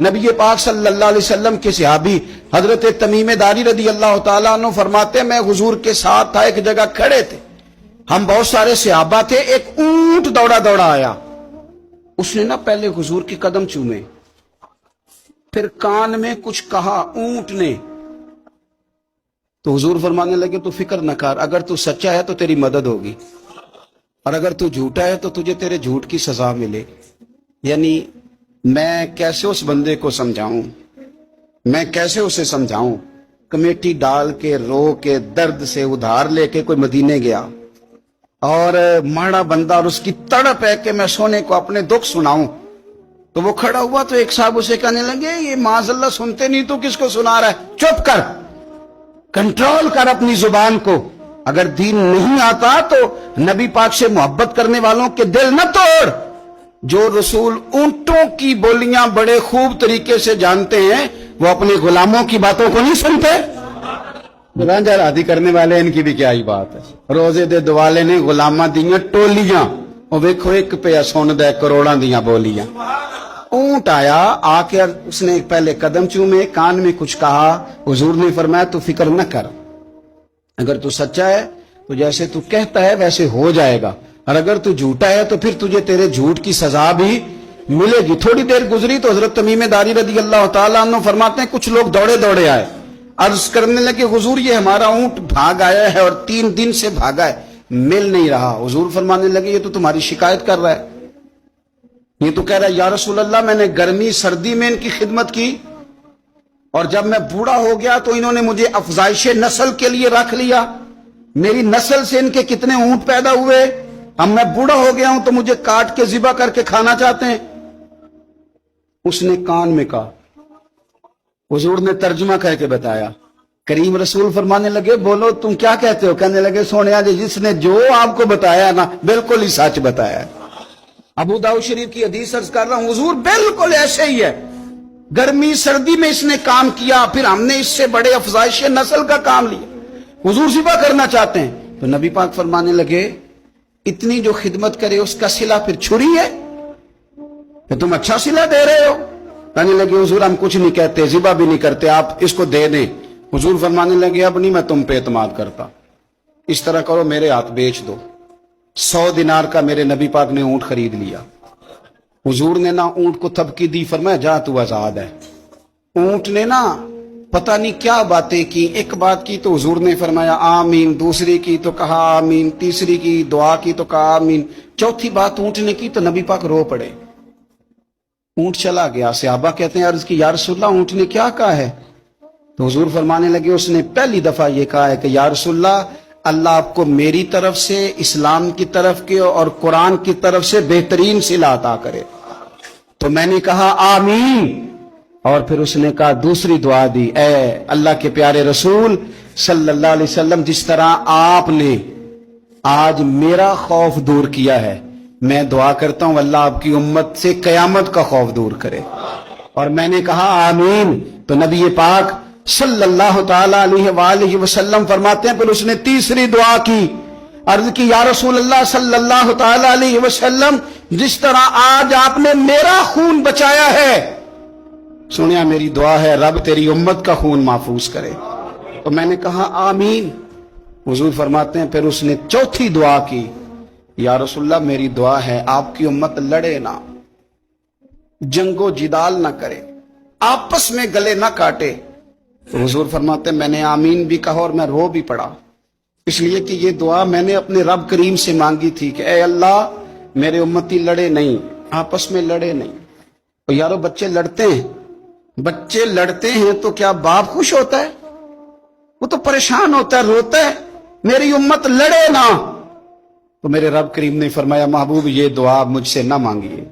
نبی پاک صلی اللہ علیہ وسلم کے صحابی حضرت تمیم داری رضی اللہ تعالیٰ عنہ فرماتے ہیں میں حضور کے ساتھ تھا، ایک جگہ کھڑے تھے، ہم بہت سارے صحابہ تھے، ایک اونٹ دوڑا دوڑا آیا، اس نے نا پہلے حضور کی قدم چومے، پھر کان میں کچھ کہا اونٹ نے، تو حضور فرمانے لگے تو فکر نہ کر، اگر تو سچا ہے تو تیری مدد ہوگی، اور اگر تو جھوٹا ہے تو تجھے تیرے جھوٹ کی سزا ملے۔ یعنی میں کیسے اس بندے کو سمجھاؤں، میں کیسے اسے سمجھاؤں، کمیٹی ڈال کے رو کے درد سے ادھار لے کے کوئی مدینے گیا، اور ماڑا بندہ اور اس کی تڑپ ہے کہ میں سونے کو اپنے دکھ سناؤں، تو وہ کھڑا ہوا تو ایک صاحب اسے کہنے لگے یہ معاذ اللہ سنتے نہیں تو کس کو سنا رہا ہے، چپ کر، کنٹرول کر اپنی زبان کو، اگر دین نہیں آتا تو نبی پاک سے محبت کرنے والوں کے دل نہ توڑ۔ جو رسول اونٹوں کی بولیاں بڑے خوب طریقے سے جانتے ہیں وہ اپنے غلاموں کی باتوں کو نہیں سنتے۔ رانجھا رادی کرنے والے ان کی بھی کیا ہی بات ہے، روزے دے دوالے نے غلاماں دیاں ٹولیاں، اور ویکھو ایک پہ سن دے کروڑاں دیاں بولیاں۔ اونٹ آیا، آ کے اس نے پہلے قدم چومے، کان میں کچھ کہا، حضور نے فرمایا تو فکر نہ کر، اگر تو سچا ہے تو جیسے تو کہتا ہے ویسے ہو جائے گا، اور اگر تو جھوٹا ہے تو پھر تجھے تیرے جھوٹ کی سزا بھی ملے گی۔ تھوڑی دیر گزری تو حضرت تمیم داری رضی اللہ تعالیٰ عنہ فرماتے ہیں کچھ لوگ دوڑے دوڑے آئے، عرض کرنے لگے حضور یہ ہمارا اونٹ بھاگ آیا ہے اور 3 دن سے بھاگا ہے، مل نہیں رہا۔ حضور فرمانے لگے یہ تو تمہاری شکایت کر رہا ہے، یہ تو کہہ رہا ہے یا رسول اللہ میں نے گرمی سردی میں ان کی خدمت کی، اور جب میں بوڑھا ہو گیا تو انہوں نے مجھے افزائش نسل کے لیے رکھ لیا، میری نسل سے ان کے کتنے اونٹ پیدا ہوئے، اب میں بوڑھا ہو گیا ہوں تو مجھے کاٹ کے ذبح کر کے کھانا چاہتے ہیں۔ اس نے کان میں کہا، حضور نے ترجمہ کہہ کے بتایا، کریم رسول فرمانے لگے بولو تم کیا کہتے ہو؟ کہنے لگے سونیا جی جس نے جو آپ کو بتایا نا بالکل ہی سچ بتایا ہے۔ ابو داؤد شریف کی حدیث عرض کر رہا ہوں، حضور بالکل ایسے ہی ہے، گرمی سردی میں اس نے کام کیا، پھر ہم نے اس سے بڑے افزائش نسل کا کام لیا، حضور ذبح کرنا چاہتے ہیں۔ تو نبی پاک فرمانے لگے اتنی جو خدمت کرے اس کا صلہ پھر چھری ہے کہ تم اچھا صلہ دے رہے ہو؟ کہنے لگے حضور ہم کچھ نہیں کہتے، ذبح بھی نہیں کرتے، آپ اس کو دے دیں۔ حضور فرمانے لگے اب نہیں میں تم پہ اعتماد کرتا، اس طرح کرو میرے ہاتھ بیچ دو۔ 100 دینار کا میرے نبی پاک نے اونٹ خرید لیا۔ حضور نے نا اونٹ کو تھپکی دی، فرمایا جا تو آزاد ہے۔ اونٹ نے نا پتہ نہیں کیا باتیں کی، ایک بات کی تو حضور نے فرمایا آمین، دوسری کی تو کہا آمین، تیسری کی دعا کی تو کہا آمین، چوتھی بات اونٹ نے کی تو نبی پاک رو پڑے۔ اونٹ چلا گیا، صحابہ کہتے ہیں عرض کی یا رسول اللہ اونٹ نے کیا کہا ہے؟ تو حضور فرمانے لگے اس نے پہلی دفعہ یہ کہا ہے کہ یا رسول اللہ اللہ آپ کو میری طرف سے، اسلام کی طرف کے اور قرآن کی طرف سے بہترین صلہ عطا کرے۔ تو میں نے کہا آمین، اور پھر اس نے کہا دوسری دعا دی، اے اللہ کے پیارے رسول صلی اللہ علیہ وسلم جس طرح آپ نے آج میرا خوف دور کیا ہے، میں دعا کرتا ہوں اللہ آپ کی امت سے قیامت کا خوف دور کرے۔ اور میں نے کہا آمین، تو نبی پاک صلی اللہ تعالی علیہ وآلہ وسلم فرماتے ہیں پھر اس نے تیسری دعا کی، عرض کی یا رسول اللہ صلی اللہ تعالی علیہ وسلم جس طرح آج آپ نے میرا خون بچایا ہے، سنیا میری دعا ہے رب تیری امت کا خون محفوظ کرے۔ تو میں نے کہا آمین۔ حضور فرماتے ہیں پھر اس نے چوتھی دعا کی، یا رسول اللہ میری دعا ہے آپ کی امت لڑے نہ، جنگ و جدال نہ کرے، آپس میں گلے نہ کاٹے۔ تو حضور فرماتے ہیں میں نے آمین بھی کہا اور میں رو بھی پڑا، اس لیے کہ یہ دعا میں نے اپنے رب کریم سے مانگی تھی کہ اے اللہ میرے امتی لڑے نہیں، آپس میں لڑے نہیں۔ تو یارو بچے لڑتے ہیں، بچے لڑتے ہیں تو کیا باپ خوش ہوتا ہے؟ وہ تو پریشان ہوتا ہے، روتا ہے میری امت لڑے نہ۔ تو میرے رب کریم نے فرمایا محبوب یہ دعا مجھ سے نہ مانگیے،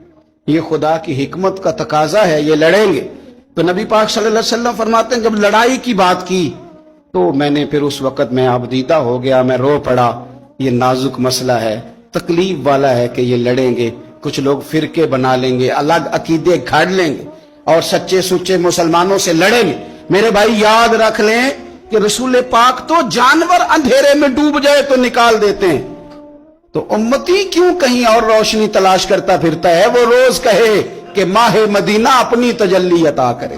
یہ خدا کی حکمت کا تقاضا ہے، یہ لڑیں گے۔ تو نبی پاک صلی اللہ علیہ وسلم فرماتے ہیں جب لڑائی کی بات کی تو میں نے پھر اس وقت میں عبدیدہ ہو گیا، میں رو پڑا، یہ نازک مسئلہ ہے، تکلیف والا ہے کہ یہ لڑیں گے، کچھ لوگ فرقے بنا لیں گے، الگ عقیدے گھڑ لیں گے اور سچے سچے مسلمانوں سے لڑیں گے۔ میرے بھائی یاد رکھ لیں کہ رسول پاک تو جانور اندھیرے میں ڈوب جائے تو نکال دیتے ہیں، تو امتی کیوں کہیں اور روشنی تلاش کرتا پھرتا ہے؟ وہ روز کہے کہ ماہ مدینہ اپنی تجلی عطا کرے.